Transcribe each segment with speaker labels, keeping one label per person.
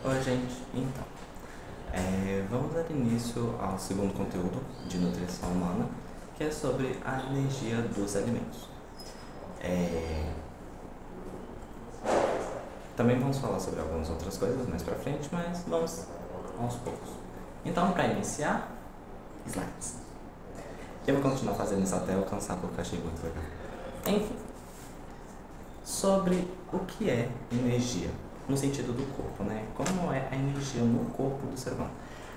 Speaker 1: Oi, gente. Então, vamos dar início ao segundo conteúdo de nutrição humana, que é sobre a energia dos alimentos. Também vamos falar sobre algumas outras coisas mais pra frente, mas vamos aos poucos. Então, para iniciar, slides. Eu vou continuar fazendo isso até alcançar porque eu achei muito legal. Enfim, sobre o que é energia, no sentido do corpo, né? Como é a energia no corpo do ser humano?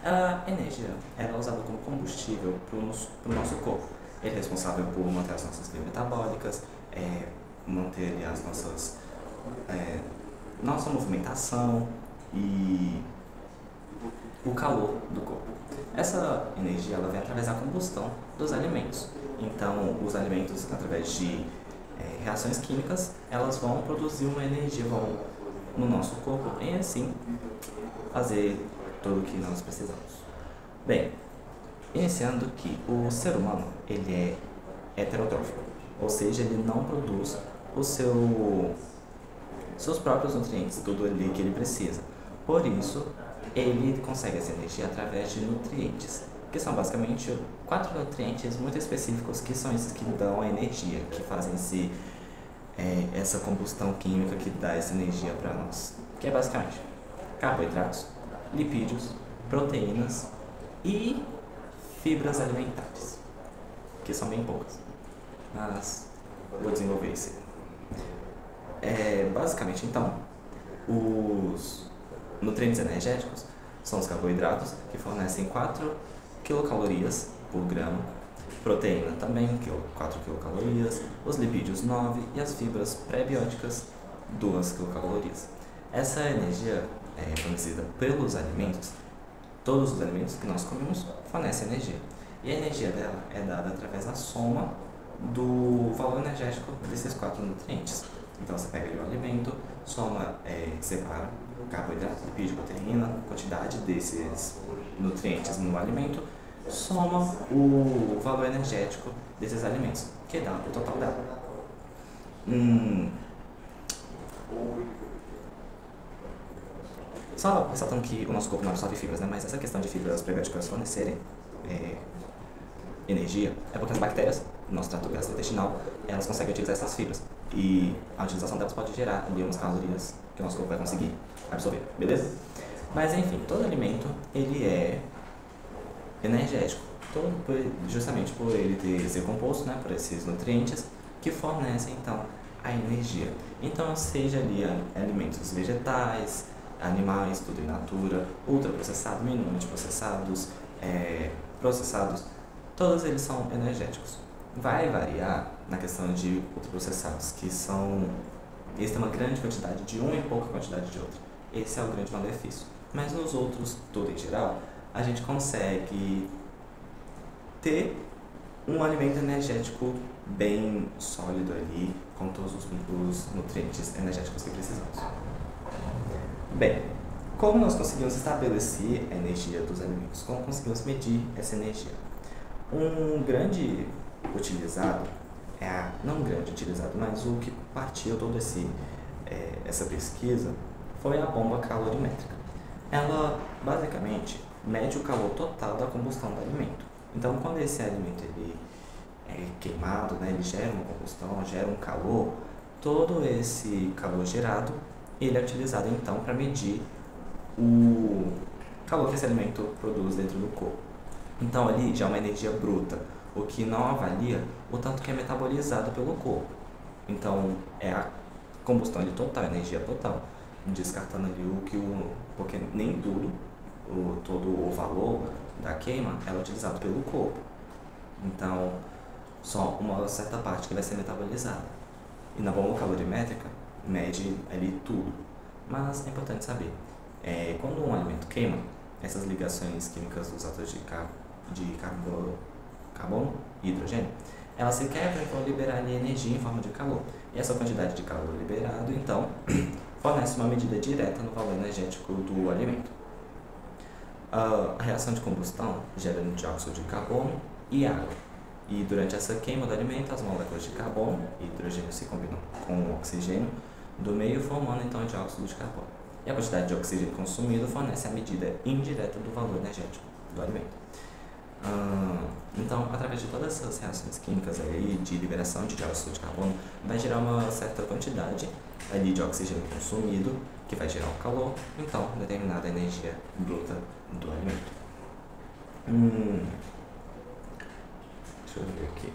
Speaker 1: A energia ela é usada como combustível para o nosso corpo. Ele é responsável por manter as nossas vias metabólicas, manter ali as nossa movimentação e o calor do corpo. Essa energia ela vem através da combustão dos alimentos. Então, os alimentos, através de reações químicas, elas vão produzir uma energia, vão no nosso corpo e assim fazer tudo o que nós precisamos. Bem, iniciando que o ser humano ele é heterotrófico, ou seja, ele não produz seus próprios nutrientes, tudo ali que ele precisa. Por isso, ele consegue essa energia através de nutrientes, que são basicamente 4 nutrientes muito específicos, que são esses que dão a energia, que fazem essa combustão química que dá essa energia para nós, que é basicamente carboidratos, lipídios, proteínas e fibras alimentares, que são bem poucas, mas vou desenvolver isso. Basicamente, então, os nutrientes energéticos são os carboidratos, que fornecem 4 quilocalorias por grama, proteína também, 4 quilocalorias, os lipídios 9 e as fibras pré-bióticas 2 quilocalorias. Essa energia é fornecida pelos alimentos, todos os alimentos que nós comemos fornecem energia. E a energia dela é dada através da soma do valor energético desses 4 nutrientes. Então você pega ali o alimento, soma, separa carboidrato, lipídio, proteína, quantidade desses nutrientes no alimento, soma o valor energético desses alimentos, que dá o total dela. Só ressaltando que o nosso corpo não absorve fibras, né? Mas essa questão de fibras prebióticas fornecerem energia é porque as bactérias do nosso trato gastrointestinal elas conseguem utilizar essas fibras e a utilização delas pode gerar ali umas calorias que o nosso corpo vai conseguir absorver, beleza? Mas enfim, todo alimento ele é energético, justamente por ele ser composto, né, por esses nutrientes que fornecem então a energia. Então seja ali alimentos vegetais, animais, tudo in natura, ultraprocessados, minimamente processados, processados, todos eles são energéticos. Vai variar na questão de ultraprocessados, que eles têm uma grande quantidade de uma e pouca quantidade de outra. Esse é o grande malefício. Mas nos outros, tudo em geral, a gente consegue ter um alimento energético bem sólido ali, com todos os nutrientes energéticos que precisamos. Bem, como nós conseguimos estabelecer a energia dos alimentos? Como conseguimos medir essa energia? Um grande utilizado, não grande utilizado, mas o que partiu toda essa pesquisa foi a bomba calorimétrica. Ela basicamente mede o calor total da combustão do alimento. Então, quando esse alimento ele é queimado, né, ele gera uma combustão, gera um calor, todo esse calor gerado ele é utilizado então para medir o calor que esse alimento produz dentro do corpo. Então ali já é uma energia bruta, o que não avalia o tanto que é metabolizado pelo corpo. Então é a combustão de total, a energia total, descartando ali porque nem tudo, todo o valor da queima é utilizado pelo corpo. Então só uma certa parte que vai ser metabolizada. E na bomba calorimétrica mede ali tudo. Mas é importante saber, quando um alimento queima, essas ligações químicas dos átomos de carbono e hidrogênio, elas se quebram e vão liberar ali energia em forma de calor. E essa quantidade de calor liberado, então, fornece uma medida direta no valor energético do alimento. A reação de combustão gera dióxido de carbono e água. E durante essa queima do alimento, as moléculas de carbono e hidrogênio se combinam com o oxigênio do meio, formando então o dióxido de carbono. E a quantidade de oxigênio consumido fornece a medida indireta do valor energético do alimento. Então, através de todas essas reações químicas aí, de liberação de dióxido de carbono, vai gerar uma certa quantidade ali de oxigênio consumido, que vai gerar o calor, então, determinada energia bruta do alimento. Deixa eu ver aqui.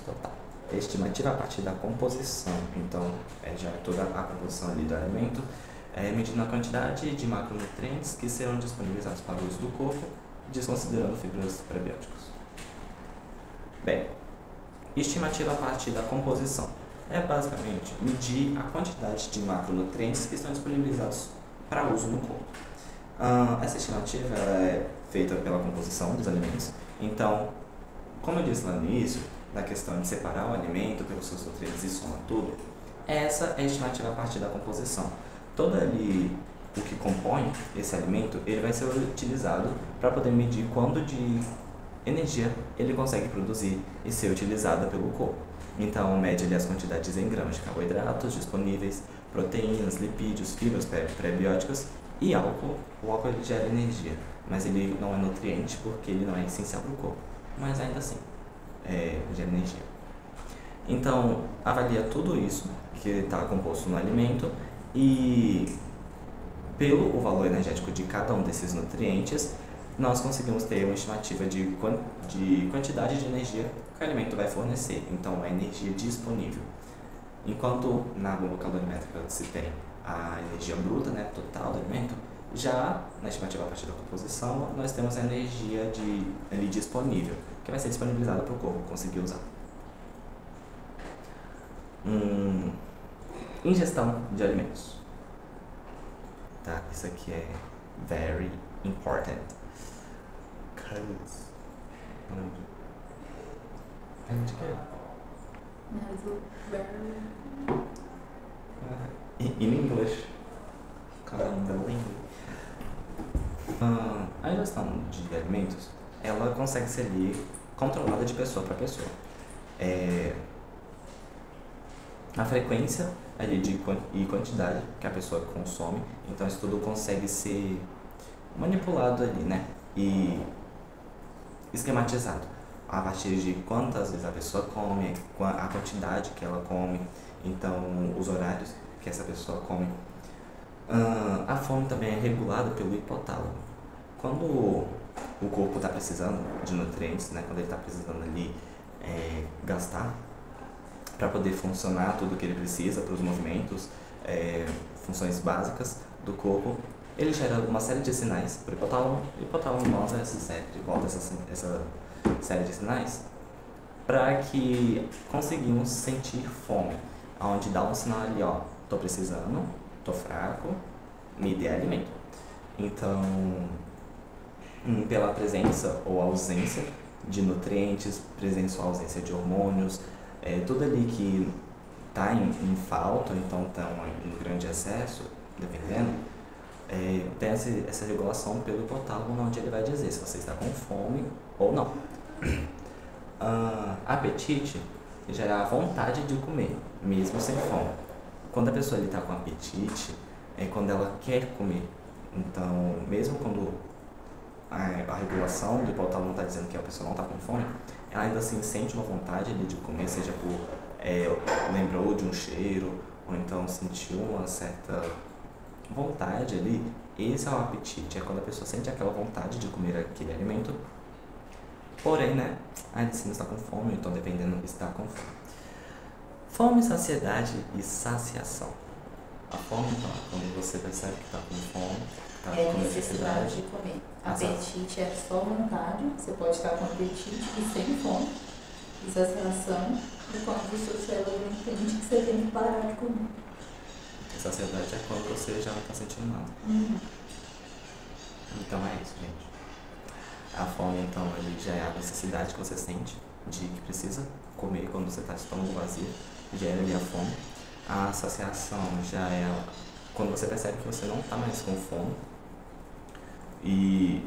Speaker 1: Total. Estimativa a partir da composição, então, já é toda a composição ali do alimento, medindo a quantidade de macronutrientes que serão disponibilizados para o uso do corpo, desconsiderando fibras prebióticos. Bem, estimativa a partir da composição é basicamente medir a quantidade de macronutrientes que estão disponibilizados para uso no corpo. Essa estimativa é feita pela composição dos alimentos. Então, como eu disse lá no início, na questão de separar o alimento pelos seus nutrientes e soma tudo, essa é a estimativa a partir da composição. Todo ali o que compõe esse alimento, ele vai ser utilizado para poder medir quanto de energia ele consegue produzir e ser utilizada pelo corpo. Então, mede ali as quantidades em gramas de carboidratos disponíveis, proteínas, lipídios, fibras prebióticas e álcool. O álcool ele gera energia, mas ele não é nutriente porque ele não é essencial para o corpo. Mas ainda assim, gera energia. Então, avalia tudo isso que está composto no alimento e pelo o valor energético de cada um desses nutrientes, nós conseguimos ter uma estimativa de quantidade de energia que o alimento vai fornecer, então a energia disponível. Enquanto na bomba calorimétrica se tem a energia bruta, né, total do alimento, já na estimativa a partir da composição, nós temos a energia ali disponível, que vai ser disponibilizada para o corpo conseguir usar. Ingestão de alimentos. Tá, isso aqui é very important. Cause... Onde que é? In English. A ingestão de alimentos, ela consegue ser ali controlada de pessoa para pessoa. A frequência ali e quantidade que a pessoa consome, então isso tudo consegue ser manipulado ali, né? E esquematizado a partir de quantas vezes a pessoa come, a quantidade que ela come, então os horários que essa pessoa come. A fome também é regulada pelo hipotálamo. Quando o corpo está precisando de nutrientes, né? Quando ele está precisando ali gastar para poder funcionar tudo que ele precisa para os movimentos, funções básicas do corpo, ele gera uma série de sinais para o hipotálamo. O hipotálamo volta essa série de sinais para que conseguimos sentir fome, onde dá um sinal ali, ó, tô precisando, tô fraco, me dê alimento. Então, pela presença ou ausência de nutrientes, presença ou ausência de hormônios, tudo ali que está em falta, então está em grande excesso, dependendo, tem essa regulação pelo hipotálamo, onde ele vai dizer se você está com fome ou não. Apetite gera a vontade de comer, mesmo sem fome. Quando a pessoa está com apetite, é quando ela quer comer. Então, mesmo quando a regulação do hipotálamo está dizendo que a pessoa não está com fome, ela ainda assim sente uma vontade ali de comer, seja por lembrou de um cheiro, ou então sentiu uma certa vontade ali. Esse é o apetite, é quando a pessoa sente aquela vontade de comer aquele alimento, porém, né, ainda assim não está com fome, então dependendo, está com fome. Fome, saciedade e saciação. A fome, então, é quando você percebe que está com fome, está com
Speaker 2: necessidade de comer. Apetite é só vontade, você pode estar com apetite e sem fome. E saciação é quando o seu cérebro entende que você tem que parar de comer.
Speaker 1: Saciedade é quando você já não está sentindo nada. Então é isso, gente. A fome, então, ele já é a necessidade que você sente de que precisa comer quando você está de estômago vazio, gera ali a fome. A saciação já é quando você percebe que você não está mais com fome e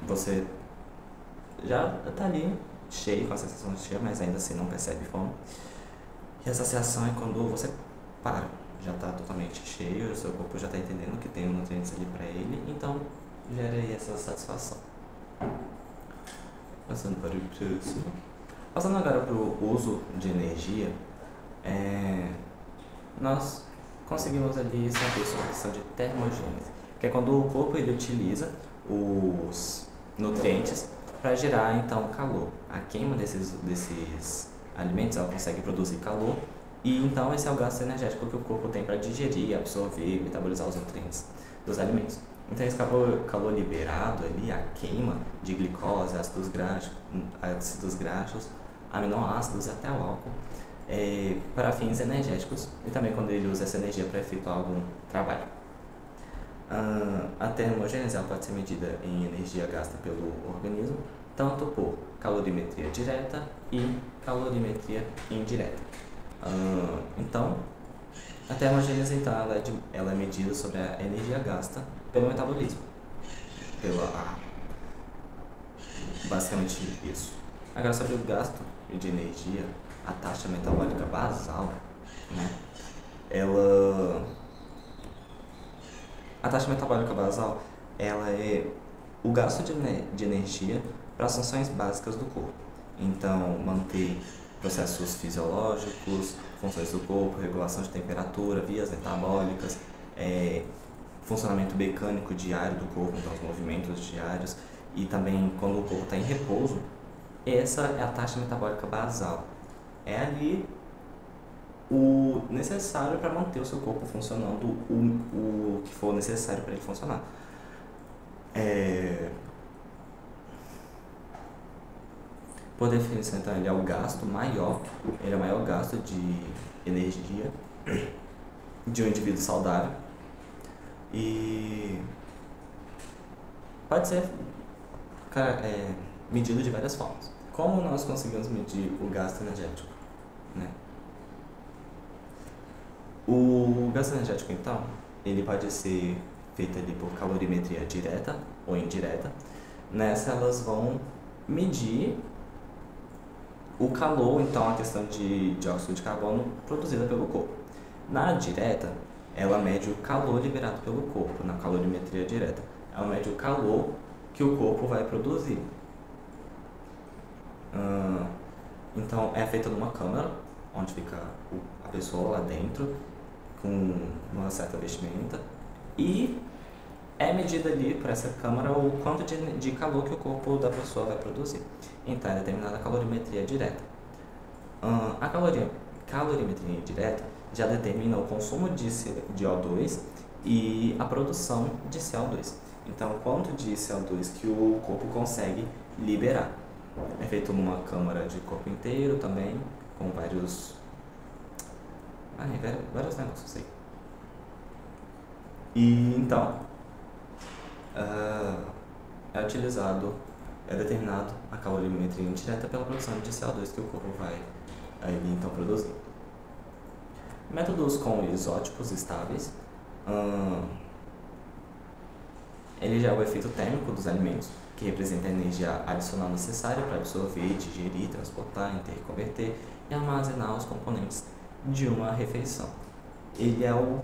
Speaker 1: você já está ali cheio, com a sensação de cheio, mas ainda assim não percebe fome. E a saciação é quando você para já está totalmente cheio, o seu corpo já está entendendo que tem nutrientes ali para ele, então gera aí essa satisfação. Passando para o próximo. Passando agora para o uso de energia, nós conseguimos ali saber sobre a questão de termogênese, que é quando o corpo ele utiliza os nutrientes para gerar então calor. A queima desses alimentos ela consegue produzir calor e então esse é o gasto energético que o corpo tem para digerir, absorver, metabolizar os nutrientes dos alimentos. Então esse calor liberado ali, a queima de glicose, ácidos graxos, aminoácidos e até o álcool, para fins energéticos e também quando ele usa essa energia para efetuar algum trabalho. A termogênese ela pode ser medida em energia gasta pelo organismo, tanto por calorimetria direta e calorimetria indireta. Então, a termogênese então, ela é medida sobre a energia gasta pelo metabolismo. Basicamente isso. Agora sobre o gasto de energia, a taxa metabólica basal, né? A taxa metabólica basal, ela é o gasto de energia para as funções básicas do corpo. Então, manter processos fisiológicos, funções do corpo, regulação de temperatura, vias metabólicas, funcionamento mecânico diário do corpo, então os movimentos diários, e também quando o corpo está em repouso, essa é a taxa metabólica basal. É ali o necessário para manter o seu corpo funcionando, o que for necessário para ele funcionar. Por definição, então, ele é o gasto maior, ele é o maior gasto de energia de um indivíduo saudável e pode ser medido de várias formas. Como nós conseguimos medir o gasto energético, né? O gasto energético, então, ele pode ser feito ali por calorimetria direta ou indireta. Nessa, elas vão medir o calor, então, a questão de dióxido de carbono produzida pelo corpo. Na direta, ela mede o calor liberado pelo corpo, na calorimetria direta. Ela mede o calor que o corpo vai produzir. Então, é feita numa câmara, onde fica a pessoa lá dentro, com uma certa vestimenta, e é medida ali por essa câmara o quanto de calor que o corpo da pessoa vai produzir. Então, é determinada a calorimetria direta. A calorimetria indireta já determina o consumo de O2 e a produção de CO2. Então, quanto de CO2 que o corpo consegue liberar. É feito numa câmara de corpo inteiro também, com vários negócios aí. E então, é determinado a calorimetria indireta pela produção de CO2 que o corpo vai aí, então produzir. Métodos com isótopos estáveis, ele já é o efeito térmico dos alimentos, que representa a energia adicional necessária para absorver, digerir, transportar, interconverter e armazenar os componentes de uma refeição. Ele é o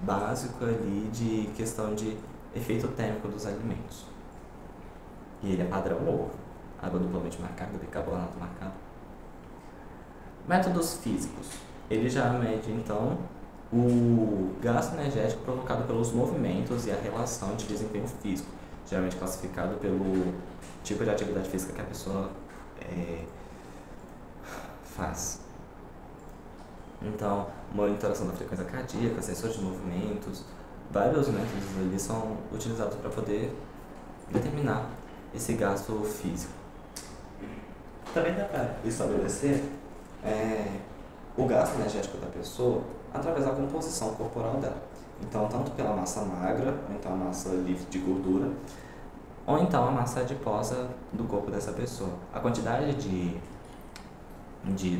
Speaker 1: básico ali de questão de efeito térmico dos alimentos. E ele é padrão ouro, água duplamente marcada, bicarbonato marcado. Métodos físicos. Ele já mede, então, o gasto energético provocado pelos movimentos e a relação de desempenho físico, geralmente classificado pelo tipo de atividade física que a pessoa faz. Então, monitoração da frequência cardíaca, sensor de movimentos, vários métodos ali são utilizados para poder determinar esse gasto físico. Também dá para estabelecer o gasto energético da pessoa através da composição corporal dela. Então, tanto pela massa magra, ou então a massa livre de gordura, ou então a massa adiposa do corpo dessa pessoa. A quantidade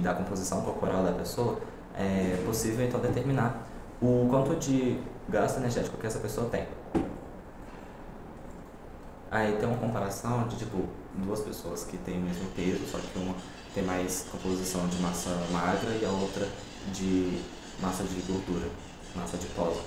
Speaker 1: da composição corporal da pessoa é possível então determinar o quanto de gasto energético que essa pessoa tem. Aí tem uma comparação de duas pessoas que têm o mesmo peso, só que uma tem mais composição de massa magra e a outra de massa de gordura, massa adiposa.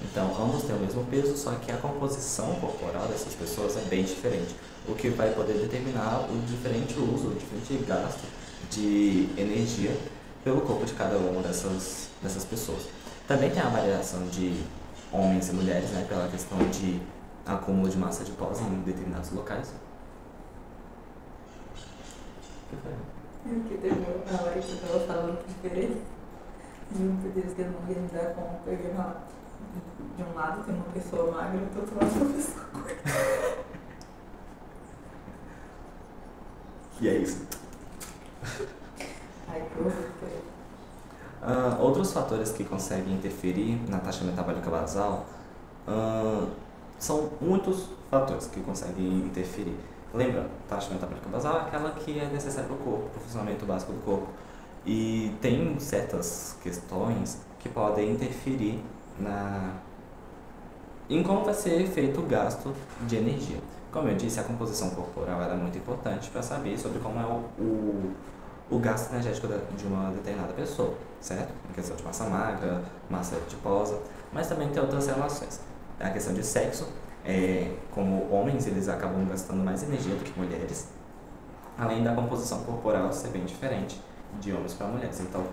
Speaker 1: Então, ambos têm o mesmo peso, só que a composição corporal dessas pessoas é bem diferente, o que vai poder determinar o diferente uso, o diferente gasto de energia pelo corpo de cada uma dessas pessoas. Também tem a variação de homens e mulheres, né, pela questão de acúmulo de massa adiposa em determinados locais. O que foi?
Speaker 2: Porque teve uma hora que eu tava falando diferente. Juro por Deus que eu não ia me dar conta. Eu ia falar, de um lado tem uma pessoa magra, do outro lado tem uma pessoa gorda.
Speaker 1: E é isso.
Speaker 2: Ai, que horror.
Speaker 1: Outros fatores que conseguem interferir na taxa metabólica basal são muitos fatores que conseguem interferir. Lembra, taxa metabólica basal é aquela que é necessária para o corpo, para o funcionamento básico do corpo. E tem certas questões que podem interferir em como vai ser feito o gasto de energia. Como eu disse, a composição corporal é muito importante para saber sobre como é o gasto energético de uma determinada pessoa, certo? Em questão de massa magra, massa adiposa, mas também tem outras relações. A questão de sexo, como homens, eles acabam gastando mais energia do que mulheres, além da composição corporal ser bem diferente de homens para mulheres. Então,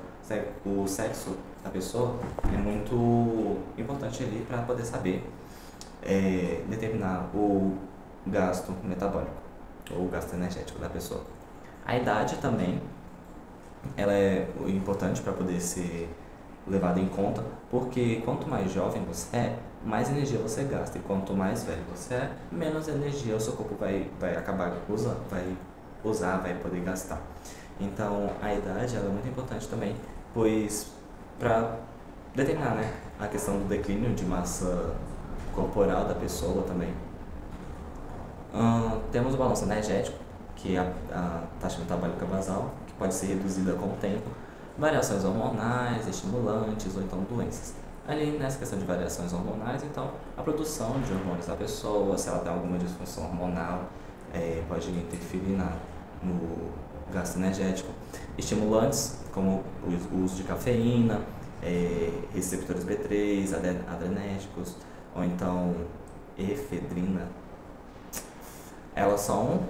Speaker 1: o sexo da pessoa é muito importante ali para poder saber determinar o gasto metabólico ou o gasto energético da pessoa. A idade também ela é importante para poder ser levada em conta, porque quanto mais jovem você é, mais energia você gasta, e quanto mais velho você é, menos energia o seu corpo vai acabar usando, vai poder gastar. Então a idade ela é muito importante também, pois para determinar, né, a questão do declínio de massa corporal da pessoa também. Temos o balanço energético, que é a taxa metabólica basal, que pode ser reduzida com o tempo, variações hormonais, estimulantes ou então doenças. Ali nessa questão de variações hormonais, então a produção de hormônios da pessoa, se ela tem alguma disfunção hormonal, pode interferir no gasto energético. Estimulantes, como o uso de cafeína, receptores B3, adrenérgicos, ou então efedrina, elas são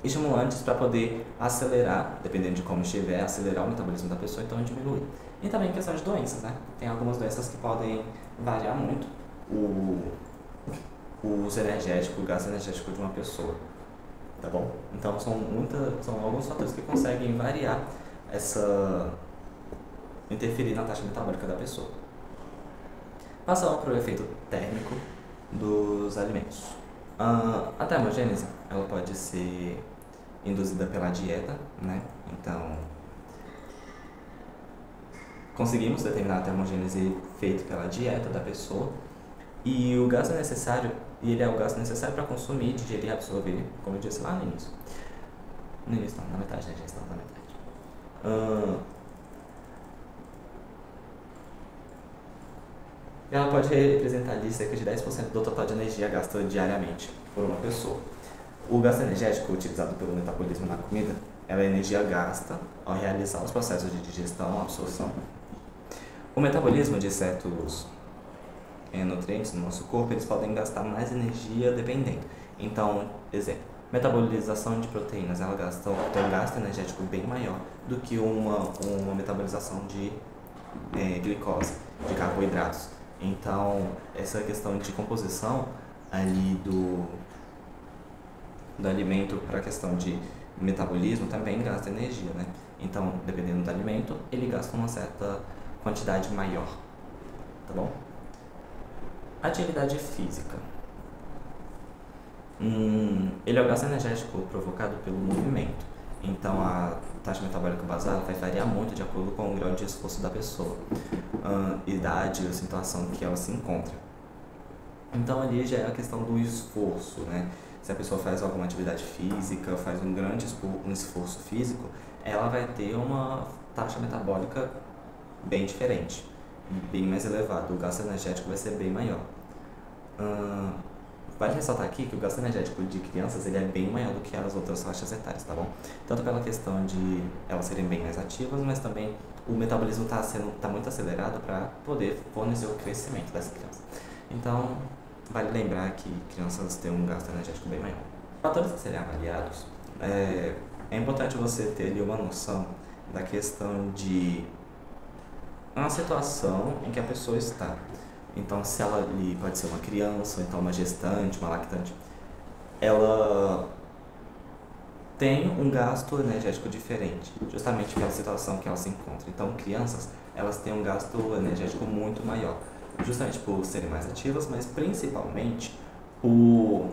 Speaker 1: estimulantes para poder acelerar, dependendo de como estiver, acelerar o metabolismo da pessoa, então diminuir. E também em questão de doenças, né? Tem algumas doenças que podem variar muito o uso energético, o gasto energético de uma pessoa, tá bom? Então são alguns fatores que conseguem variar interferir na taxa metabólica da pessoa. Passando para o efeito térmico dos alimentos. A termogênese, ela pode ser induzida pela dieta, né? Então, conseguimos determinar a termogênese feita pela dieta da pessoa, e o gasto necessário, ele é o gasto necessário para consumir, digerir e absorver, como eu disse lá no início. No início não, na metade, né? Já estamos na metade. Ela pode representar ali cerca de 10% do total de energia gasta diariamente por uma pessoa. O gasto energético utilizado pelo metabolismo na comida é a energia gasta ao realizar os processos de digestão e absorção. O metabolismo de certos nutrientes no nosso corpo, eles podem gastar mais energia dependendo. Então, exemplo, metabolização de proteínas, ela tem um gasto energético bem maior do que uma metabolização de glicose, de carboidratos. Então, essa questão de composição ali do alimento para a questão de metabolismo também gasta energia, né? Então, dependendo do alimento, ele gasta uma certa quantidade maior, tá bom? Atividade física. Ele é o gasto energético provocado pelo movimento. Então, a taxa metabólica basal vai variar muito de acordo com o grau de esforço da pessoa, idade ou situação que ela se encontra. Então, ali já é a questão do esforço, né? Se a pessoa faz alguma atividade física, faz um grande esforço físico, ela vai ter uma taxa metabólica bem diferente, bem mais elevada. O gasto energético vai ser bem maior. Vale ressaltar aqui que o gasto energético de crianças ele é bem maior do que as outras faixas etárias, tá bom? Tanto pela questão de elas serem bem mais ativas, mas também o metabolismo tá muito acelerado para poder fornecer o crescimento dessa criança. Então, vale lembrar que crianças têm um gasto energético bem maior. Fatores a serem avaliados, é importante você ter ali uma noção da questão de uma situação em que a pessoa está. Então, se ela ali pode ser uma criança, ou então uma gestante, uma lactante, ela tem um gasto energético diferente, justamente pela situação que ela se encontra. Então, crianças, elas têm um gasto energético muito maior, justamente por serem mais ativas, mas principalmente por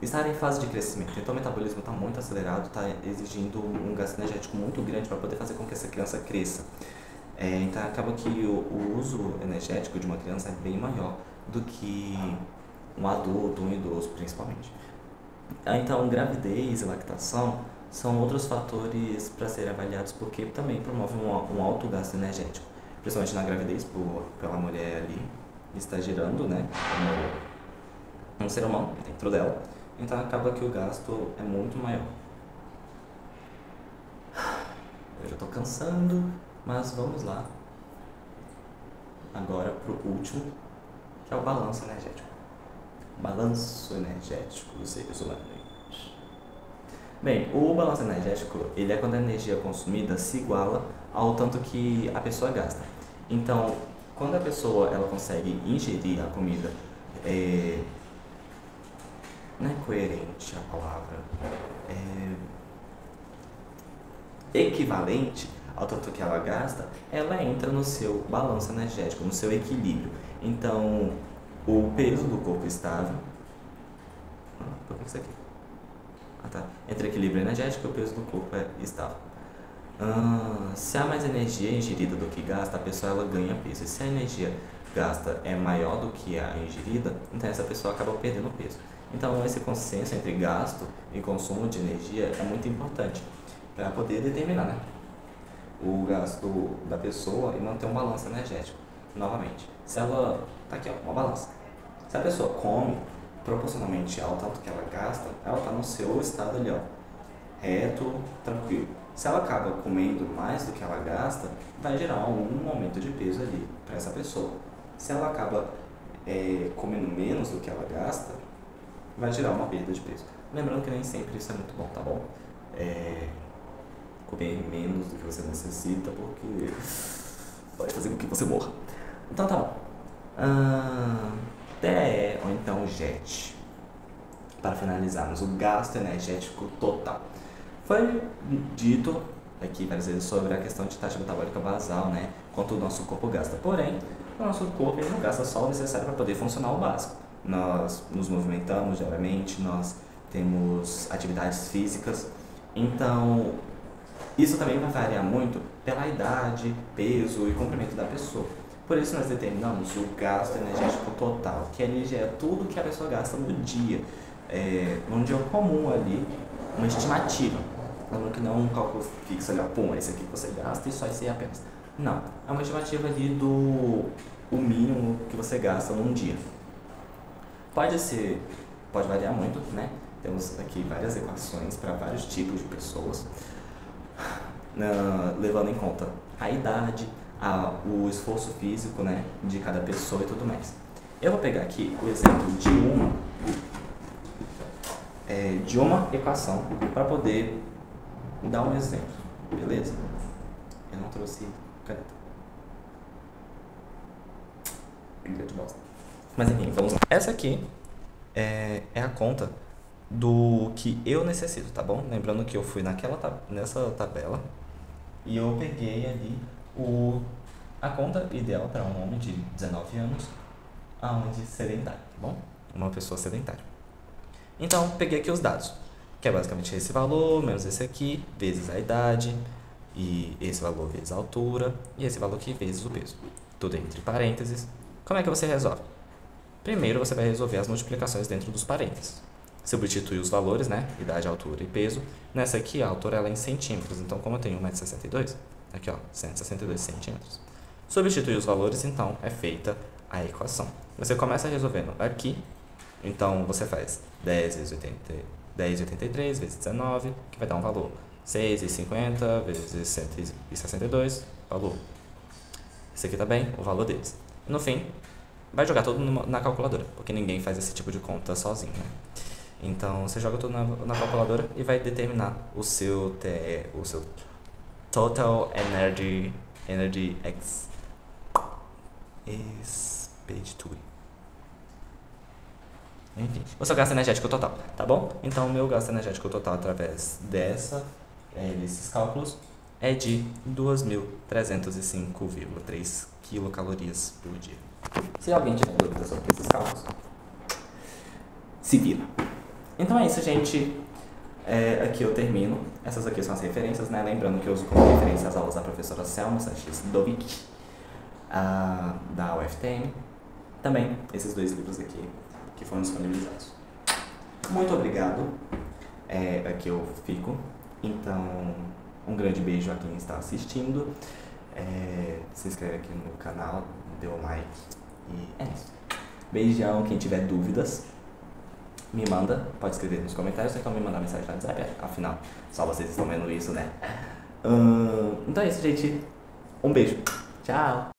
Speaker 1: estarem em fase de crescimento. Então, o metabolismo está muito acelerado, está exigindo um gasto energético muito grande para poder fazer com que essa criança cresça. Então, acaba que o uso energético de uma criança é bem maior do que um adulto, um idoso, principalmente. Então, gravidez e lactação são outros fatores para serem avaliados, porque também promovem um alto gasto energético, principalmente na gravidez, pela mulher ali está girando, né, como um ser humano dentro dela. Então, acaba que o gasto é muito maior. Eu já estou cansando, mas vamos lá agora para o último, que é o balanço energético. Balanço energético dos seres humanos. Bem, o balanço energético ele é quando a energia consumida se iguala ao tanto que a pessoa gasta. Então, quando a pessoa ela consegue ingerir a comida, não é coerente a palavra, equivalente ao tanto que ela gasta, ela entra no seu balanço energético, no seu equilíbrio. Então, o peso do corpo estável. Por que isso aqui? Tá. Entre equilíbrio energético e o peso do corpo é estável. Se há mais energia ingerida do que gasta, a pessoa ela ganha peso. E se a energia gasta é maior do que a ingerida, então essa pessoa acaba perdendo peso. Então, esse consenso entre gasto e consumo de energia é muito importante para poder determinar, né, o gasto da pessoa e manter um balanço energético. Novamente, se ela tá aqui, ó, uma balança. Se a pessoa come proporcionalmente ao tanto que ela gasta, ela está no seu estado ali, ó, reto, tranquilo. Se ela acaba comendo mais do que ela gasta, vai gerar um aumento de peso ali para essa pessoa. Se ela acaba comendo menos do que ela gasta, vai gerar uma perda de peso. Lembrando que nem sempre isso é muito bom, tá bom? Comer menos do que você necessita, porque pode fazer com que você morra. Então tá bom. DE, ou então JET. Para finalizarmos, o gasto energético total. Foi dito aqui várias vezes sobre a questão de taxa metabólica basal, né? Quanto o nosso corpo gasta. Porém, o nosso corpo não gasta só o necessário para poder funcionar o básico. Nós nos movimentamos diariamente, nós temos atividades físicas. Então, isso também vai variar muito pela idade, peso e comprimento da pessoa. Por isso nós determinamos o gasto energético total, que ali já é tudo que a pessoa gasta no dia. Num dia comum ali, uma estimativa. Que não é um cálculo fixo ali, pum, esse aqui que você gasta e só esse aí apenas. Não, é uma estimativa ali do mínimo que você gasta num dia. Pode variar muito, né? Temos aqui várias equações para vários tipos de pessoas, levando em conta a idade, o esforço físico, né, de cada pessoa e tudo mais. Eu vou pegar aqui o exemplo de uma equação para poder dar um exemplo, beleza? Eu não trouxe caneta. De bosta. Mas enfim, vamos lá. Essa aqui é a conta do que eu necessito, tá bom? Lembrando que eu fui nessa tabela e eu peguei ali a conta ideal para um homem de 19 anos, aonde sedentário, tá bom? Uma pessoa sedentária. Então, peguei aqui os dados, que é basicamente esse valor, menos esse aqui, vezes a idade, e esse valor vezes a altura, e esse valor aqui vezes o peso. Tudo entre parênteses. Como é que você resolve? Primeiro, você vai resolver as multiplicações dentro dos parênteses. Substituir os valores, né? Idade, altura e peso. Nessa aqui, a altura ela é em centímetros. Então, como eu tenho 1,62 m, aqui ó, 162 centímetros. Substituir os valores, então, é feita a equação. Você começa resolvendo aqui, Então você faz 10,83 vezes 19, que vai dar um valor. 6,50 vezes 162, valor. Esse aqui tá bem, o valor deles. No fim, vai jogar tudo na calculadora, porque ninguém faz esse tipo de conta sozinho, né? Então você joga tudo na calculadora e vai determinar o seu Total Energy X Expected. Enfim, o seu gasto energético total, tá bom? Então o meu gasto energético total através desses cálculos é de 2.305,3 quilocalorias por dia. Se alguém tiver dúvidas sobre esses cálculos, se vira. Então é isso, gente. Aqui eu termino. Essas aqui são as referências, né? Lembrando que eu uso como referência as aulas da professora Selma Sanches Dovic, da UFTM. Também esses 2 livros aqui que foram disponibilizados. Muito obrigado. Aqui eu fico. Então, um grande beijo a quem está assistindo. Se inscreve aqui no canal, dê um like. E é isso. Beijão. Quem tiver dúvidas, me manda, pode escrever nos comentários, ou então me mandar mensagem no WhatsApp, afinal, só vocês estão vendo isso, né? Então é isso, gente. Um beijo. Tchau.